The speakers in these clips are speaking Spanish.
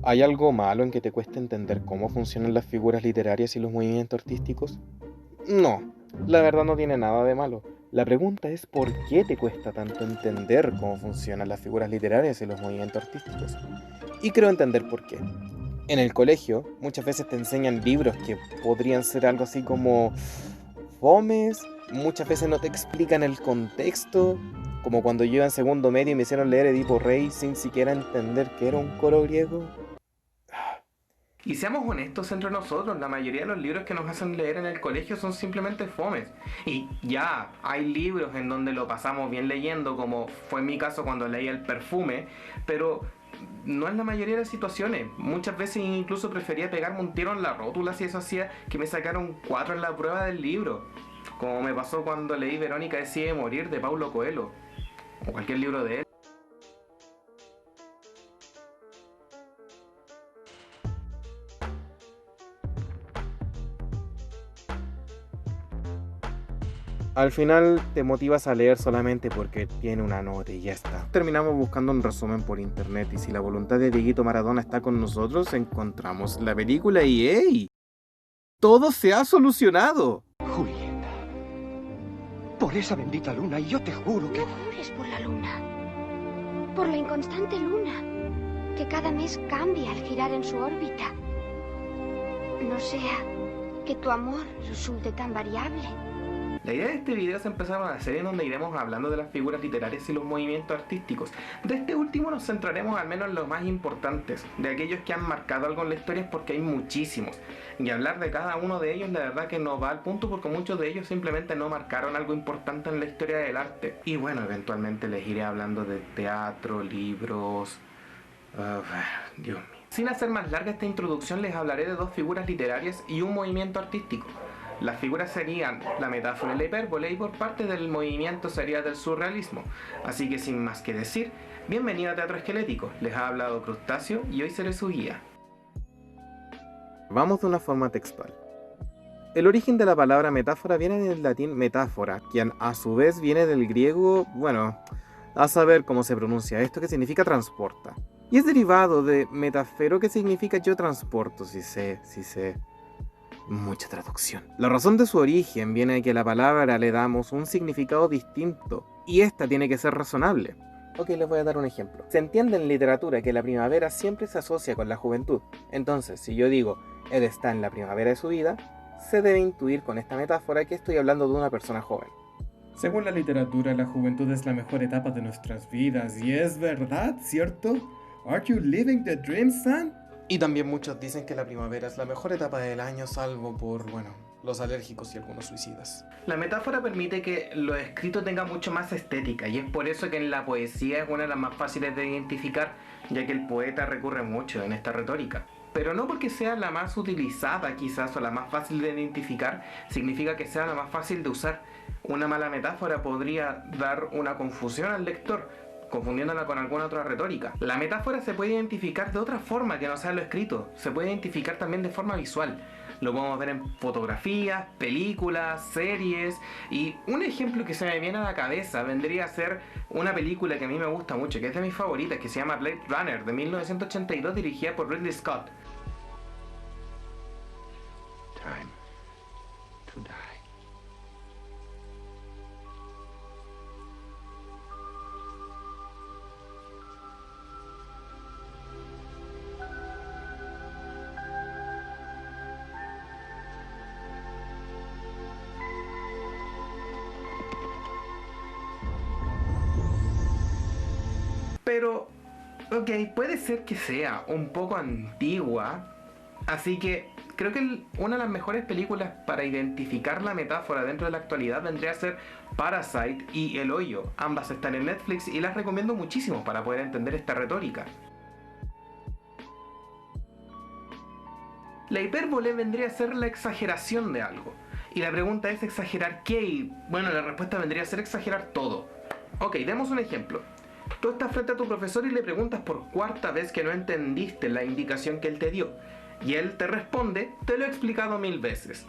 ¿Hay algo malo en que te cueste entender cómo funcionan las figuras literarias y los movimientos artísticos? No, la verdad no tiene nada de malo. La pregunta es ¿por qué te cuesta tanto entender cómo funcionan las figuras literarias y los movimientos artísticos? Y creo entender por qué. En el colegio muchas veces te enseñan libros que podrían ser algo así como fomes, muchas veces no te explican el contexto, como cuando yo en segundo medio me hicieron leer Edipo Rey sin siquiera entender que era un coro griego. Y seamos honestos entre nosotros, la mayoría de los libros que nos hacen leer en el colegio son simplemente fomes. Y ya, hay libros en donde lo pasamos bien leyendo, como fue en mi caso cuando leí El Perfume, pero no es la mayoría de las situaciones. Muchas veces incluso prefería pegarme un tiro en la rótula si eso hacía que me sacaran 4 en la prueba del libro. Como me pasó cuando leí Verónica decide morir de Paulo Coelho, o cualquier libro de él. Al final te motivas a leer solamente porque tiene una nota y ya está. Terminamos buscando un resumen por internet y si la voluntad de Dieguito Maradona está con nosotros, encontramos la película y ¡ey! ¡Todo se ha solucionado! Julieta, por esa bendita luna, y yo te juro que... No jures por la luna, por la inconstante luna, que cada mes cambia al girar en su órbita. No sea que tu amor resulte tan variable. La idea de este video es empezar una serie en donde iremos hablando de las figuras literarias y los movimientos artísticos. De este último nos centraremos al menos en los más importantes, de aquellos que han marcado algo en la historia porque hay muchísimos. Y hablar de cada uno de ellos la verdad que no va al punto porque muchos de ellos simplemente no marcaron algo importante en la historia del arte. Y bueno, eventualmente les iré hablando de teatro, libros... Dios mío. Sin hacer más larga esta introducción les hablaré de dos figuras literarias y un movimiento artístico. Las figuras serían la metáfora y la hipérbole y por parte del movimiento sería del surrealismo. Así que sin más que decir, bienvenido a Teatro Esquelético. Les ha hablado Crustáceo y hoy seré su guía. Vamos de una forma textual. El origen de la palabra metáfora viene del latín metáfora, quien a su vez viene del griego, bueno, a saber cómo se pronuncia esto, que significa transporta. Y es derivado de metafero, que significa yo transporto, si sé. Mucha traducción. La razón de su origen viene de que a la palabra le damos un significado distinto, y esta tiene que ser razonable. Ok, les voy a dar un ejemplo. Se entiende en literatura que la primavera siempre se asocia con la juventud. Entonces, si yo digo, Ed está en la primavera de su vida, se debe intuir con esta metáfora que estoy hablando de una persona joven. Según la literatura, la juventud es la mejor etapa de nuestras vidas, y es verdad, ¿cierto? ¿Are you living the dream, son? Y también muchos dicen que la primavera es la mejor etapa del año, salvo por, bueno, los alérgicos y algunos suicidas. La metáfora permite que lo escrito tenga mucho más estética y es por eso que en la poesía es una de las más fáciles de identificar, ya que el poeta recurre mucho en esta retórica. Pero no porque sea la más utilizada quizás o la más fácil de identificar, significa que sea la más fácil de usar. Una mala metáfora podría dar una confusión al lector, confundiéndola con alguna otra retórica. La metáfora se puede identificar de otra forma que no sea lo escrito, se puede identificar también de forma visual. Lo podemos ver en fotografías, películas, series, y un ejemplo que se me viene a la cabeza vendría a ser una película que a mí me gusta mucho, que es de mis favoritas, que se llama Blade Runner, de 1982, dirigida por Ridley Scott. Time to die. Pero, ok, puede ser que sea un poco antigua, así que creo que una de las mejores películas para identificar la metáfora dentro de la actualidad vendría a ser Parasite y El Hoyo. Ambas están en Netflix y las recomiendo muchísimo para poder entender esta retórica. La hipérbole vendría a ser la exageración de algo. Y la pregunta es ¿exagerar qué? Y bueno, la respuesta vendría a ser exagerar todo. Ok, demos un ejemplo. Tú estás frente a tu profesor y le preguntas por cuarta vez que no entendiste la indicación que él te dio. Y él te responde, te lo he explicado 1000 veces.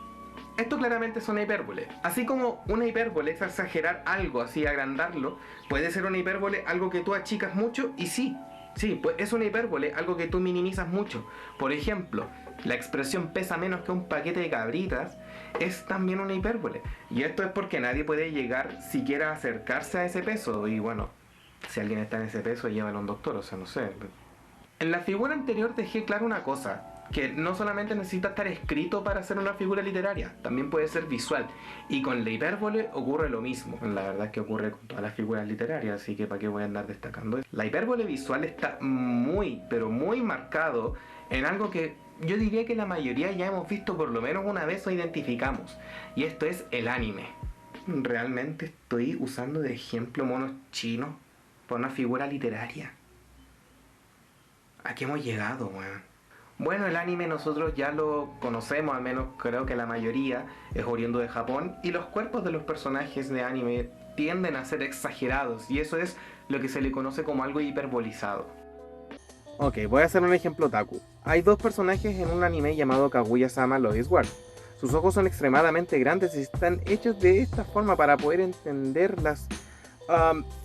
Esto claramente es una hipérbole. Así como una hipérbole es exagerar algo, así agrandarlo, puede ser una hipérbole algo que tú achicas mucho y sí, Sí, pues es una hipérbole, algo que tú minimizas mucho. Por ejemplo, la expresión pesa menos que un paquete de cabritas es también una hipérbole. Y esto es porque nadie puede llegar siquiera a acercarse a ese peso. Y bueno, si alguien está en ese peso, llévalo a un doctor, o sea, no sé. En la figura anterior dejé claro una cosa, que no solamente necesita estar escrito para ser una figura literaria, también puede ser visual. Y con la hipérbole ocurre lo mismo. La verdad es que ocurre con todas las figuras literarias, así que para qué voy a andar destacando. La hipérbole visual está muy, pero muy marcado en algo que yo diría que la mayoría ya hemos visto por lo menos una vez o identificamos. Y esto es el anime. ¿Realmente estoy usando de ejemplo monos chinos por una figura literaria? ¿A qué hemos llegado, weón? Bueno, el anime nosotros ya lo conocemos, al menos creo que la mayoría es oriundo de Japón, y los cuerpos de los personajes de anime tienden a ser exagerados, y eso es lo que se le conoce como algo hiperbolizado. Ok, voy a hacer un ejemplo otaku. Hay dos personajes en un anime llamado Kaguya-sama Lois Ward. Sus ojos son extremadamente grandes y están hechos de esta forma para poder entender las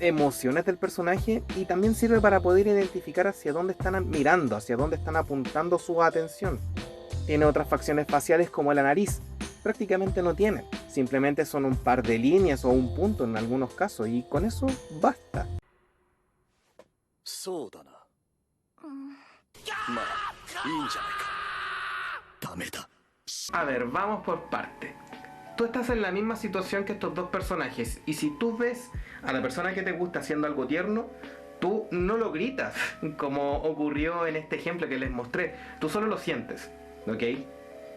emociones del personaje, y también sirve para poder identificar hacia dónde están mirando, hacia dónde están apuntando su atención. Tiene otras facciones faciales como la nariz. Prácticamente no tiene, simplemente son un par de líneas o un punto en algunos casos, y con eso basta. A ver, vamos por partes. Tú estás en la misma situación que estos dos personajes, y si tú ves a la persona que te gusta haciendo algo tierno, tú no lo gritas, como ocurrió en este ejemplo que les mostré. Tú solo lo sientes, ¿ok?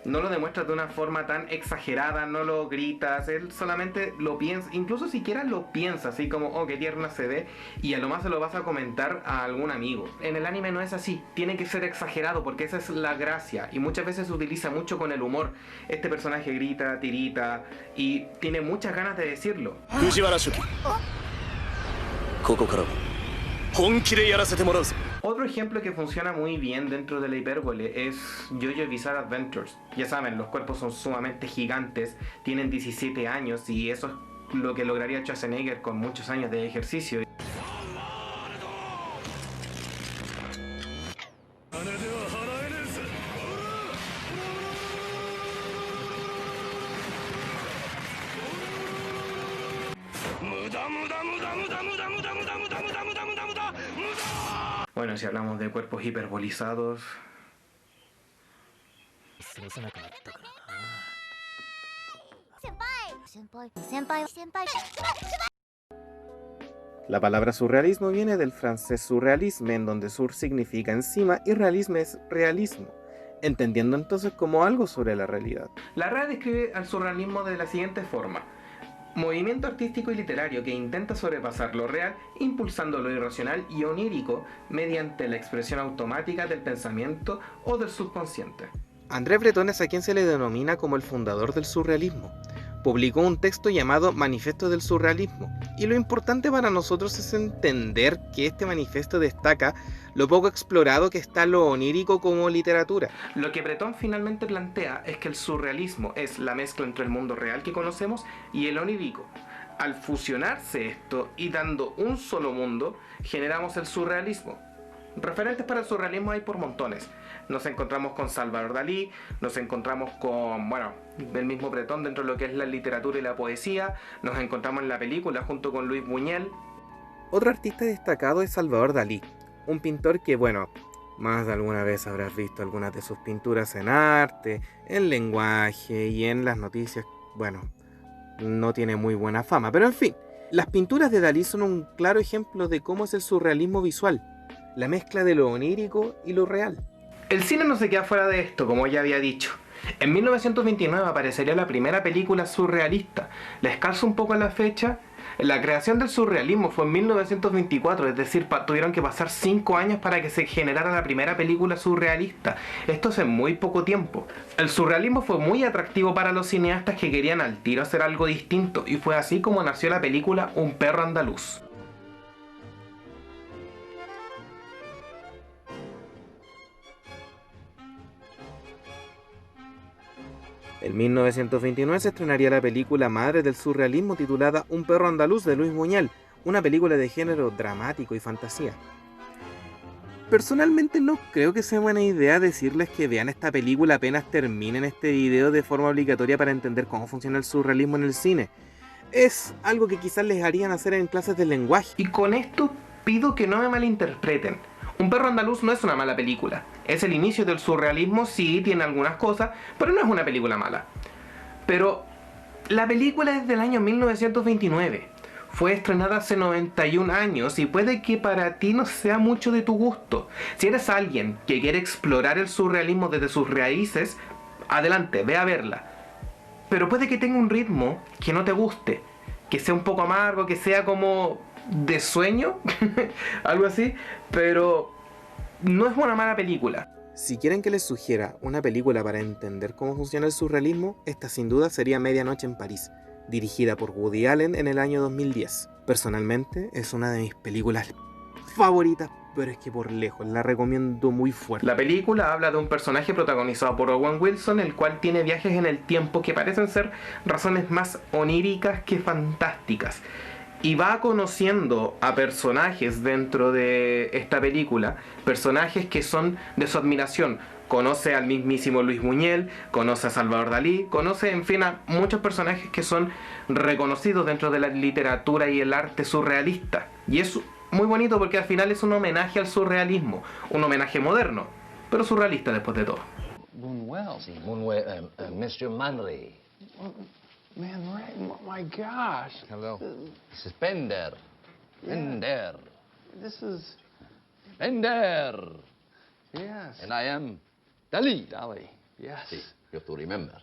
No lo demuestras de una forma tan exagerada, no lo gritas, él solamente lo piensa, incluso siquiera lo piensa, así como, oh, qué tierna se ve, y a lo más se lo vas a comentar a algún amigo. En el anime no es así, tiene que ser exagerado, porque esa es la gracia, y muchas veces se utiliza mucho con el humor. Este personaje grita, tirita, y tiene muchas ganas de decirlo. Otro ejemplo que funciona muy bien dentro de la hipérbole es JoJo's Bizarre Adventures. Ya saben, los cuerpos son sumamente gigantes, tienen 17 años, y eso es lo que lograría Schwarzenegger con muchos años de ejercicio. Bueno, si hablamos de cuerpos hiperbolizados, La palabra surrealismo viene del francés surrealisme, en donde sur significa encima y realismo es realismo, entendiendo entonces como algo sobre la realidad. la RAE describe al surrealismo de la siguiente forma: movimiento artístico y literario que intenta sobrepasar lo real, impulsando lo irracional y onírico mediante la expresión automática del pensamiento o del subconsciente. André Breton es a quien se le denomina como el fundador del surrealismo. Publicó un texto llamado Manifiesto del Surrealismo, y lo importante para nosotros es entender que este manifiesto destaca lo poco explorado que está lo onírico como literatura. Lo que Breton finalmente plantea es que el surrealismo es la mezcla entre el mundo real que conocemos y el onírico. Al fusionarse esto y dando un solo mundo, generamos el surrealismo. Referentes para el surrealismo hay por montones. Nos encontramos con Salvador Dalí, nos encontramos con, bueno, del mismo Breton dentro de lo que es la literatura y la poesía, nos encontramos en la película junto con Luis Buñuel. Otro artista destacado es Salvador Dalí, un pintor que, bueno, más de alguna vez habrás visto algunas de sus pinturas en arte, en lenguaje y en las noticias. Bueno, no tiene muy buena fama, pero en fin, las pinturas de Dalí son un claro ejemplo de cómo es el surrealismo visual, la mezcla de lo onírico y lo real. El cine no se queda fuera de esto, como ya había dicho. En 1929 aparecería la primera película surrealista. Les calzo un poco la fecha. La creación del surrealismo fue en 1924, es decir, tuvieron que pasar 5 años para que se generara la primera película surrealista. Esto es en muy poco tiempo. El surrealismo fue muy atractivo para los cineastas que querían al tiro hacer algo distinto, y fue así como nació la película Un perro andaluz. En 1929 se estrenaría la película madre del surrealismo titulada Un perro andaluz de Luis Buñuel, una película de género dramático y fantasía. Personalmente no creo que sea buena idea decirles que vean esta película apenas terminen este video de forma obligatoria para entender cómo funciona el surrealismo en el cine. Es algo que quizás les harían hacer en clases de lenguaje. Y con esto pido que no me malinterpreten. Un perro andaluz no es una mala película. Es el inicio del surrealismo, sí, tiene algunas cosas, pero no es una película mala. Pero la película es del año 1929. Fue estrenada hace 91 años y puede que para ti no sea mucho de tu gusto. Si eres alguien que quiere explorar el surrealismo desde sus raíces, adelante, ve a verla. Pero puede que tenga un ritmo que no te guste, que sea un poco amargo, que sea como de sueño, algo así, pero no es una mala película. Si quieren que les sugiera una película para entender cómo funciona el surrealismo, esta sin duda sería Medianoche en París, dirigida por Woody Allen en el año 2010. Personalmente es una de mis películas favoritas, pero es que por lejos la recomiendo muy fuerte. La película habla de un personaje protagonizado por Owen Wilson, el cual tiene viajes en el tiempo que parecen ser razones más oníricas que fantásticas. Y va conociendo a personajes dentro de esta película, personajes que son de su admiración. Conoce al mismísimo Luis Buñuel, conoce a Salvador Dalí, conoce, en fin, a muchos personajes que son reconocidos dentro de la literatura y el arte surrealista. Y es muy bonito porque al final es un homenaje al surrealismo, un homenaje moderno, pero surrealista después de todo. Buñuel. Sí, Buñuel, Mr. Manley. Man Ray, my gosh. Hello. This is Bender. Bender. This is... Bender. Yes. And I am Dalí. Dolly. Yes. See, you have to remember.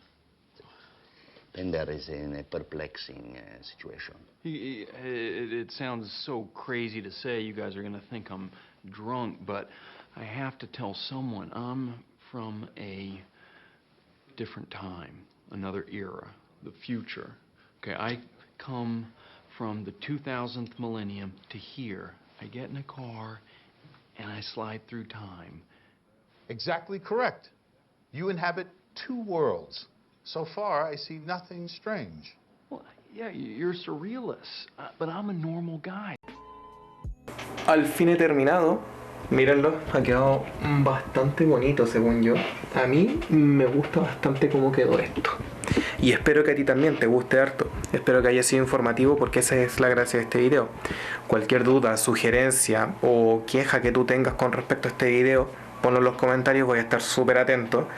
Bender is in a perplexing situation. It sounds so crazy to say. You guys are going to think I'm drunk, but I have to tell someone I'm from a different time, another era, the future. Okay, I come from the 2000th millennium to here. I get in a car and I slide through time. Exactly correct. You inhabit two worlds. So far, I see nothing strange. Well, yeah, you're surrealist, but I'm a normal guy. Al fin he terminado. Mírenlo, ha quedado bastante bonito según yo. A mí me gusta bastante cómo quedó esto. Y espero que a ti también te guste harto. Espero que haya sido informativo porque esa es la gracia de este video. Cualquier duda, sugerencia o queja que tú tengas con respecto a este video, ponlo en los comentarios, voy a estar súper atento.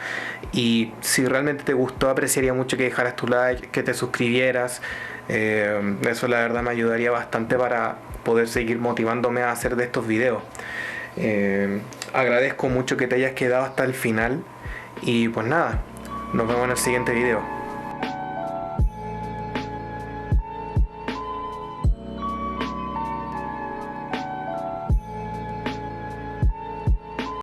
Y si realmente te gustó, apreciaría mucho que dejaras tu like, que te suscribieras. Eso la verdad me ayudaría bastante para poder seguir motivándome a hacer de estos videos. Agradezco mucho que te hayas quedado hasta el final. Y pues nada, nos vemos en el siguiente video.